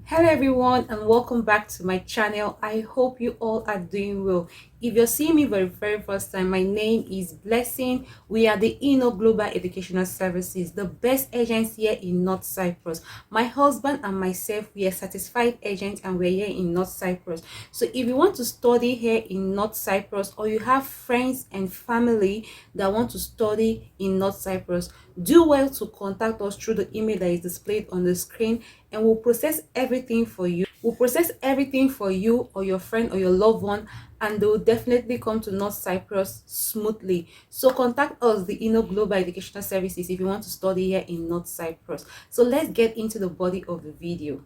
Hello everyone and welcome back to my channel. I hope you all are doing well. If you're seeing me for the very first time, my name is Blessing. We are the INNO Global Educational Services, the best agency here in North Cyprus. My husband and myself, we are certified agents and we're here in North Cyprus. So if you want to study here in North Cyprus, or you have friends and family that want to study in North Cyprus, do well to contact us through the email that is displayed on the screen, and we'll process everything for you. We'll process everything for you or your friend or your loved one, and they will definitely come to North Cyprus smoothly. So contact us, the INNO Global Educational Services, if you want to study here in North Cyprus. So let's get into the body of the video.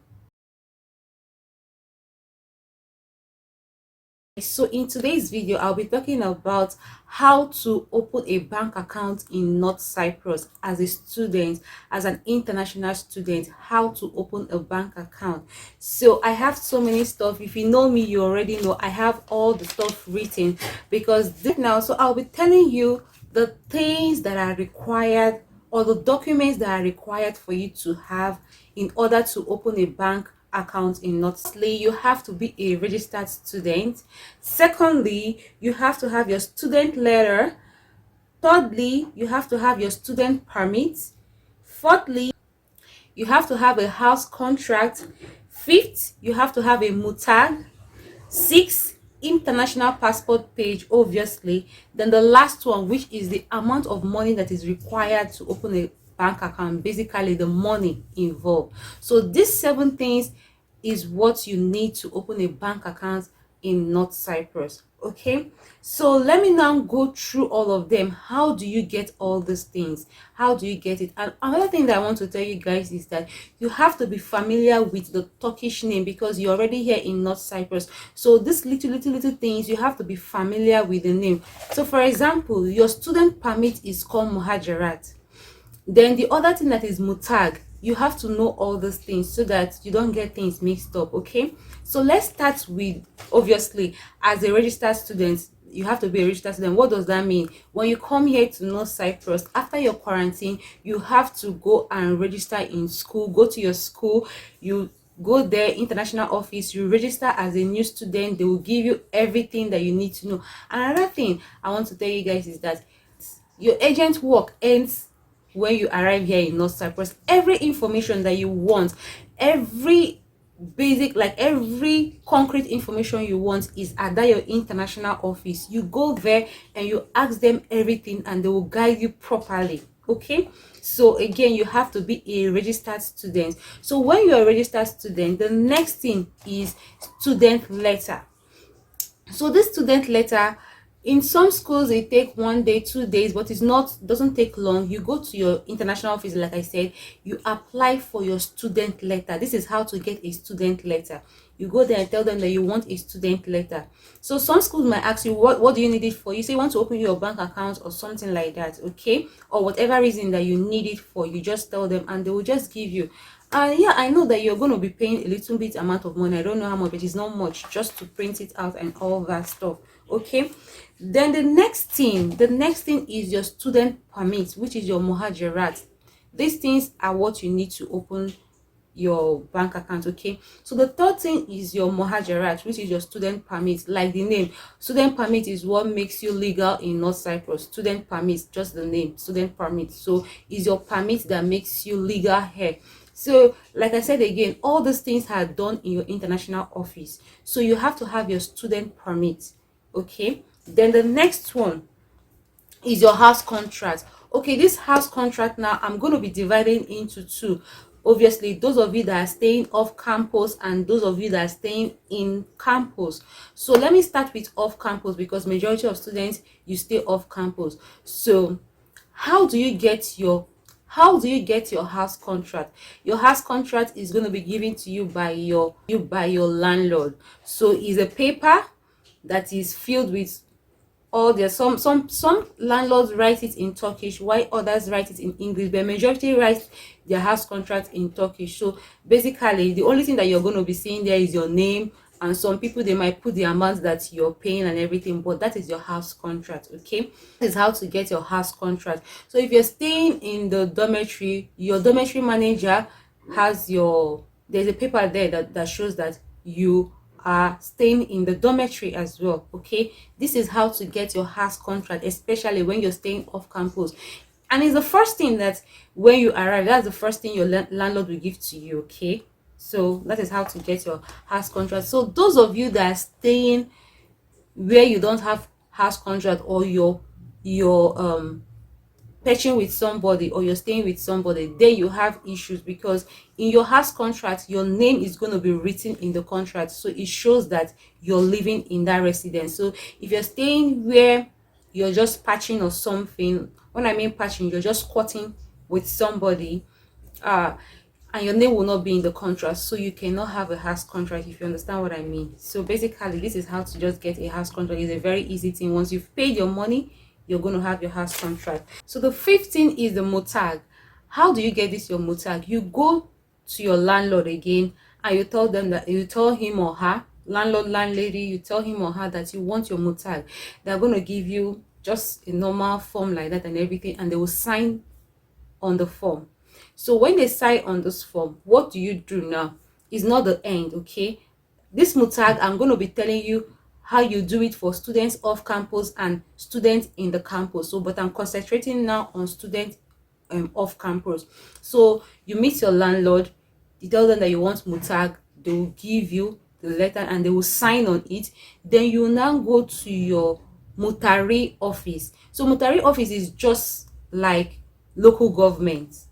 So in today's video, I'll be talking about how to open a bank account in North Cyprus as a student, as an international student, how to open a bank account. So I have so many stuff. If you know me, you already know I have all the stuff written because this now, so I'll be telling you the things that are required, or the documents that are required for you to have in order to open a bank account in Northsley. You have to be a registered student. Secondly, you have to have your student letter. Thirdly, you have to have your student permit. Fourthly, you have to have a house contract. Fifth, you have to have a mutag. Six, international passport page, obviously. Then the last one, which is the amount of money that is required to open a bank account, basically the money involved. So these 7 things is what you need to open a bank account in North Cyprus. Okay, so let me now go through all of them. How do you get all these things? How do you get it? And another thing that I want to tell you guys is that you have to be familiar with the Turkish name, because you're already here in North Cyprus. So these little things, you have to be familiar with the name. So for example, your student permit is called muhajirat. Then the other thing that is mutag, you have to know all these things so that you don't get things mixed up. Okay, so let's start with, obviously, as a registered student, you have to be a registered student. What does that mean? When you come here to North Cyprus after your quarantine, you have to go and register in school. Go to your school, you go there, international office, you register as a new student. They will give you everything that you need to know. Another thing I want to tell you guys is that your agent work ends when you arrive here in North Cyprus. Every information that you want, every basic, like every concrete information you want, is at that your international office. You go there and you ask them everything and they will guide you properly. Okay, so again, you have to be a registered student. So when you're a registered student, the next thing is student letter. So this student letter, in some schools it take 1 day, 2 days, but it's not, doesn't take long. You go to your international office, like I said, you apply for your student letter. This is how to get a student letter. You go there and tell them that you want a student letter. So some schools might ask you, what do you need it for? You say you want to open your bank account or something like that, okay, or whatever reason that you need it for, you just tell them and they will just give you. Yeah, I know that you're going to be paying a little bit amount of money. I don't know how much, but it's not much, just to print it out and all that stuff. Okay, then the next thing is your student permit, which is your muhajirat. These things are what you need to open your bank account. Okay, so the third thing is your muhajirat, which is your student permit. Like the name, student permit is what makes you legal in North Cyprus. Student permit, just the name, student permit. So it's your permit that makes you legal here. So like I said again, all these things are done in your international office. So you have to have your student permit. Okay, then the next one is your house contract. Okay, this house contract, now I'm going to be dividing into two. Obviously, those of you that are staying off campus and those of you that are staying in campus. So let me start with off campus, because majority of students, you stay off campus. So how do you get your house contract? Your house contract is going to be given to you by your landlord. So it's a paper that is filled with all their, some landlords write it in Turkish while others write it in English, but majority write their house contract in Turkish. So basically the only thing that you're going to be seeing there is your name, and some people, they might put the amount that you're paying and everything, but that is your house contract. Okay, this is how to get your house contract. So if you're staying in the dormitory, your dormitory manager has your there's a paper there that shows that you are staying in the dormitory as well. Okay, this is how to get your house contract, especially when you're staying off campus. And it's the first thing that when you arrive, that's the first thing your landlord will give to you. Okay, so that is how to get your house contract. So those of you that are staying where you don't have house contract, or your patching with somebody, or you're staying with somebody, then you have issues, because in your house contract your name is going to be written in the contract, so it shows that you're living in that residence. So if you're staying where you're just patching or something, when I mean patching, you're just squatting with somebody, uh and your name will not be in the contract, so you cannot have a house contract, if you understand what I mean. So basically, this is how to just get a house contract. It's a very easy thing. Once you've paid your money, you're going to have your house contract. So the fifth thing is the motag. How do you get this your motag? You go to your landlord again, and you tell them that, you tell him or her, landlord, landlady, you tell him or her that you want your motag. They're going to give you just a normal form like that and everything, and they will sign on the form. So when they sign on this form, what do you do now? Is not the end. Okay, this mutag, I'm going to be telling you how you do it for students off campus and students in the campus. So but I'm concentrating now on students off campus. So you meet your landlord, you tell them that you want mutag, they will give you the letter and they will sign on it. Then you now go to your mutari office. So mutari office is just like local government.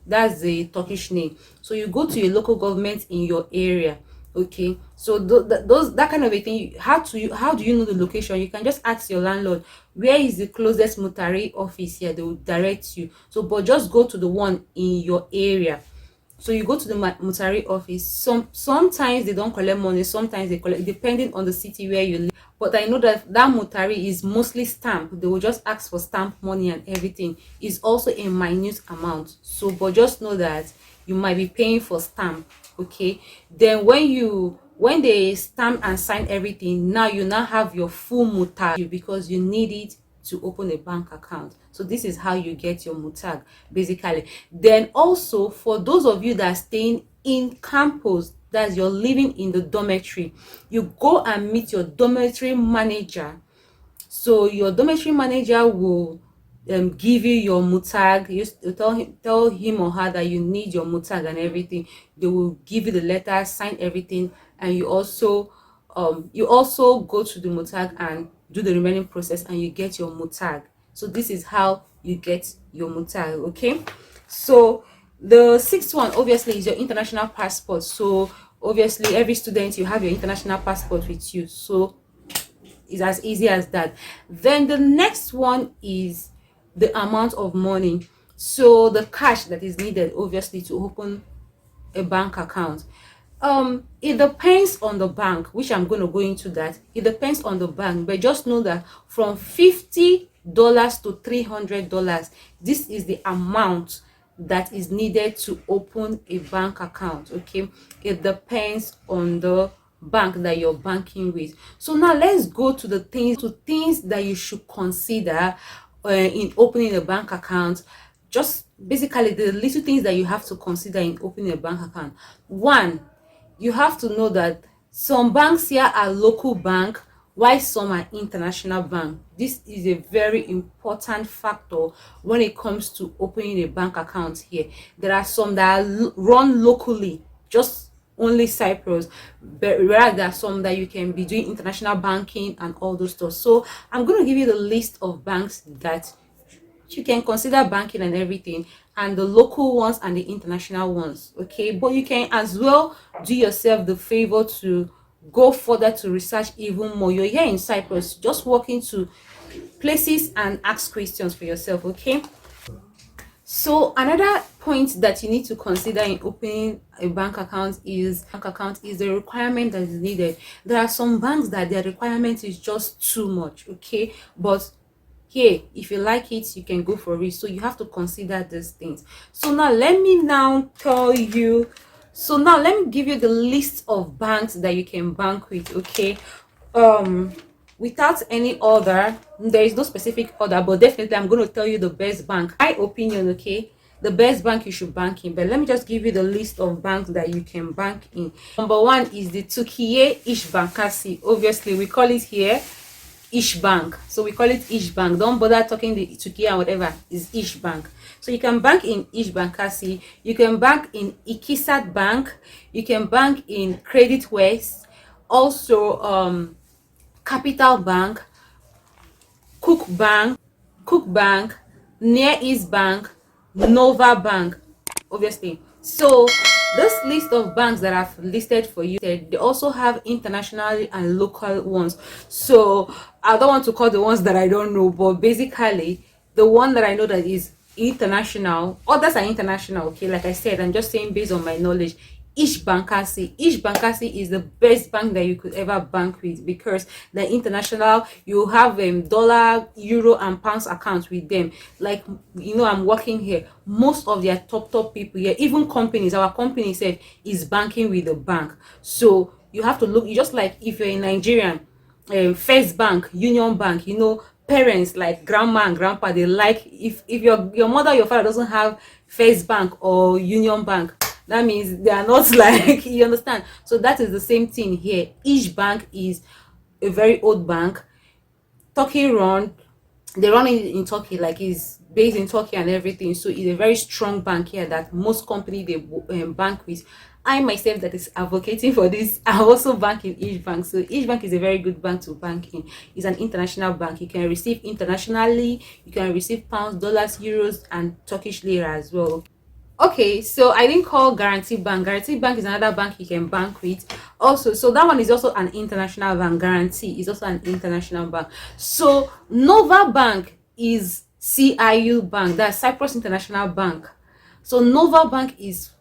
That's the Turkish name. So you go to a local government in your area. Okay, so that kind of a thing, how do you know the location? You can just ask your landlord, where is the closest mutari office here? They will direct you. So but just go to the one in your area. So you go to the mutari office. Sometimes they don't collect money, sometimes they collect, depending on the city where you live. But I know that mutari is mostly stamp. They will just ask for stamp money, and everything is also a minute amount. So but just know that you might be paying for stamp. Okay, then when they stamp and sign everything, now you now have your full mutari, because you need it to open a bank account. So this is how you get your mutag basically. Then also, for those of you that are staying in campus, that's you're living in the dormitory, you go and meet your dormitory manager. So your dormitory manager will give you your mutag. You tell him or her that you need your mutag and everything. They will give you the letter, sign everything, and you also go to the mutag and do the remaining process, and you get your mutag. So this is how you get your mutag. Okay, so the sixth one obviously is your international passport. So obviously every student, you have your international passport with you, so it's as easy as that. Then the next one is the amount of money. So the cash that is needed obviously to open a bank account. It depends on the bank, which I'm going to go into that. It depends on the bank, but just know that from $50 to $300, this is the amount that is needed to open a bank account. Okay, it depends on the bank that you're banking with. So now let's go to the things that you should consider in opening a bank account. Just basically the little things that you have to consider in opening a bank account. One, you have to know that some banks here are local bank, while some are international bank. This is a very important factor when it comes to opening a bank account here. There are some that are run locally, just only Cyprus, but whereas there are some that you can be doing international banking and all those stuff. So I'm going to give you the list of banks that you can consider banking and everything, and the local ones and the international ones. Okay, but you can as well do yourself the favor to go further to research even more. You're here in Cyprus, just walk into places and ask questions for yourself. Okay, so another point that you need to consider in opening a bank account is the requirement that is needed. There are some banks that their requirement is just too much. Okay, but here, if you like it, you can go for it. So you have to consider these things. So now let me give you the list of banks that you can bank with. Okay, without any order, there is no specific order, but definitely I'm going to tell you the best bank, my opinion. Okay, the best bank you should bank in. But let me just give you the list of banks that you can bank in. Number one is the Turkiye İş Bankası. Obviously we call it here Ish Bank, so we call it Ish Bank. Don't bother talking the Turkey and whatever, is Ish Bank. So you can bank in Ish Bankasi, you can bank in Ikisat Bank, you can bank in Credit West, also Capital Bank, Cook Bank, Near East Bank, Nova Bank, obviously. So this list of banks that I've listed for you, they also have international and local ones. So I don't want to call the ones that I don't know, but basically the one that I know that is international, others are international, okay, like I said, I'm just saying based on my knowledge. Ish Bankasi is the best bank that you could ever bank with, because the international, you have dollar, euro and pounds accounts with them. Like, I'm working here, most of their top people here, even companies, our company said is banking with the bank. So you have to look, you just like if you're a Nigerian, First Bank, Union Bank, parents like grandma and grandpa, they like, if your mother, your father doesn't have First Bank or Union Bank, that means they are not like, you understand. So that is the same thing here. Each bank is a very old bank, Turkey run. They run it in Turkey, like is based in Turkey and everything. So it's a very strong bank here that most company they bank with. I myself that is advocating for this, I also bank in each bank. So each bank is a very good bank to bank in. It's an international bank. You can receive internationally, you can receive pounds, dollars, euros and Turkish lira as well. Okay, so I didn't call Guarantee Bank. Guarantee Bank is another bank you can bank with also. So that one is also an international bank. Guarantee is also an international bank. So Nova Bank is CIU Bank, that's Cyprus International Bank. So Nova Bank is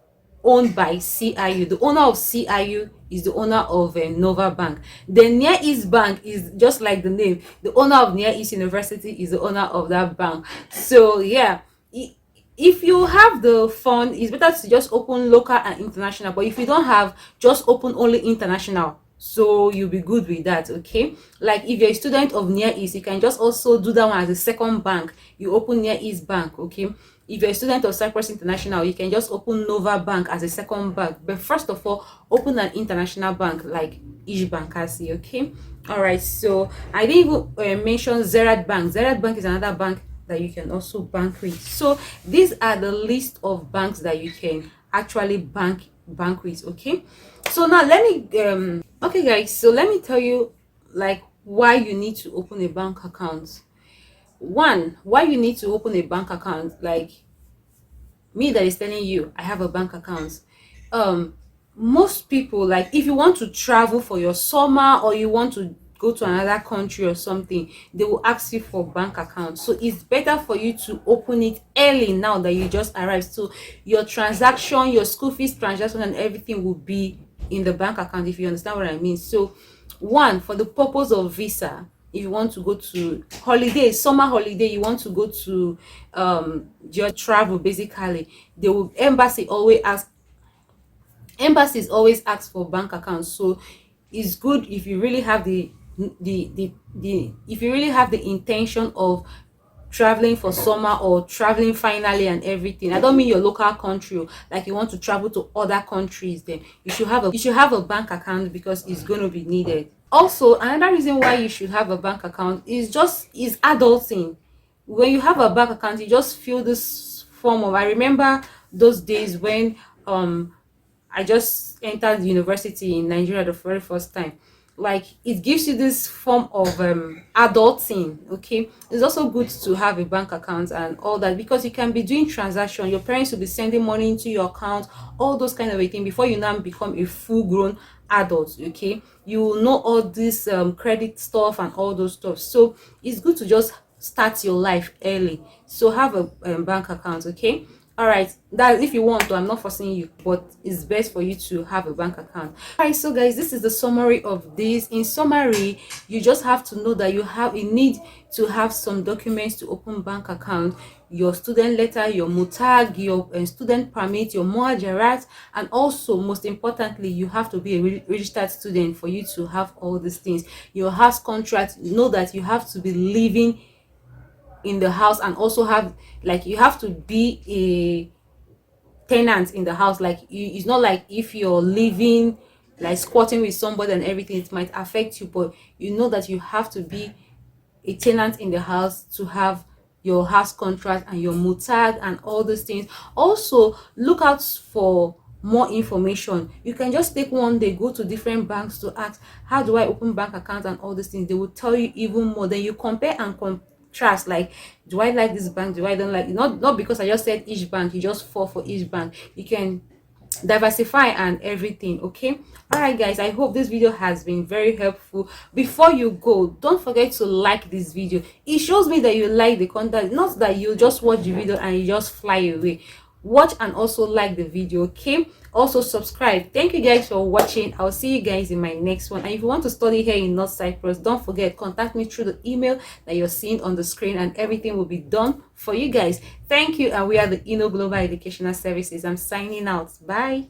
owned by CIU. The owner of CIU is the owner of Nova Bank. The Near East Bank is just like the name. The owner of Near East University is the owner of that bank. So yeah, if you have the fund, it's better to just open local and international. But if you don't have, just open only international, so you'll be good with that. Okay, like if you're a student of Near East, you can just also do that one as a second bank. You open Near East Bank. Okay, if you're a student of Cyprus International, you can just open Nova Bank as a second bank. But first of all, open an international bank like Ish Bankasi. Okay, all right. So I didn't even mention Zerat Bank. Zerat Bank is another bank that you can also bank with. So these are the list of banks that you can actually bank with. Okay, so now let me okay guys, so let me tell you like why you need to open a bank account. One, why you need to open a bank account, like me that is telling you I have a bank account. Most people, like if you want to travel for your summer or you want to go to another country or something, they will ask you for bank account. So it's better for you to open it early now that you just arrived, so your transaction, your school fees transaction and everything will be in the bank account, if you understand what I mean. So one, for the purpose of visa, if you want to go to holiday, summer holiday, you want to go to your travel, basically they will, embassies always ask for bank accounts. So it's good if you really have if you really have the intention of traveling for summer or traveling finally and everything. I don't mean your local country, like you want to travel to other countries, then you should have a bank account, because it's going to be needed. Also, another reason why you should have a bank account is adulting. When you have a bank account, you just feel this form of, I remember those days when I just entered university in Nigeria the very first time. Like it gives you this form of adulting. Okay, it's also good to have a bank account and all that, because you can be doing transaction, your parents will be sending money into your account, all those kind of a thing, before you now become a full-grown adult. Okay, you will know all this credit stuff and all those stuff. So it's good to just start your life early. So have a bank account. Okay, all right, that if you want to, I'm not forcing you, but it's best for you to have a bank account. All right, so guys, this is the summary of this. In summary, you just have to know that you need to have some documents to open bank account: your student letter, your mutag, your student permit, your muajarat, and also most importantly, you have to be a registered student for you to have all these things. Your house contract, know that you have to be living in the house and also have, like, you have to be a tenant in the house. Like, it's not like if you're living, like squatting with somebody and everything, it might affect you, but you know that you have to be a tenant in the house to have your house contract and your mutag and all those things. Also, look out for more information. You can just take one day, go to different banks to ask, how do I open bank account and all these things. They will tell you even more. Then you compare and contrast, like, do I like this bank, do I don't like it? Not because I just said each bank you just fall for each bank. You can diversify and everything. Okay, all right guys, I hope this video has been very helpful. Before you go, don't forget to like this video. It shows me that you like the content, not that you just watch the video and you just fly away. Watch and also like the video. Okay, also subscribe. Thank you guys for watching. I'll see you guys in my next one. And if you want to study here in North Cyprus, don't forget, contact me through the email that you're seeing on the screen, and everything will be done for you guys. Thank you, and we are the INNO Global Educational Services. I'm signing out. Bye.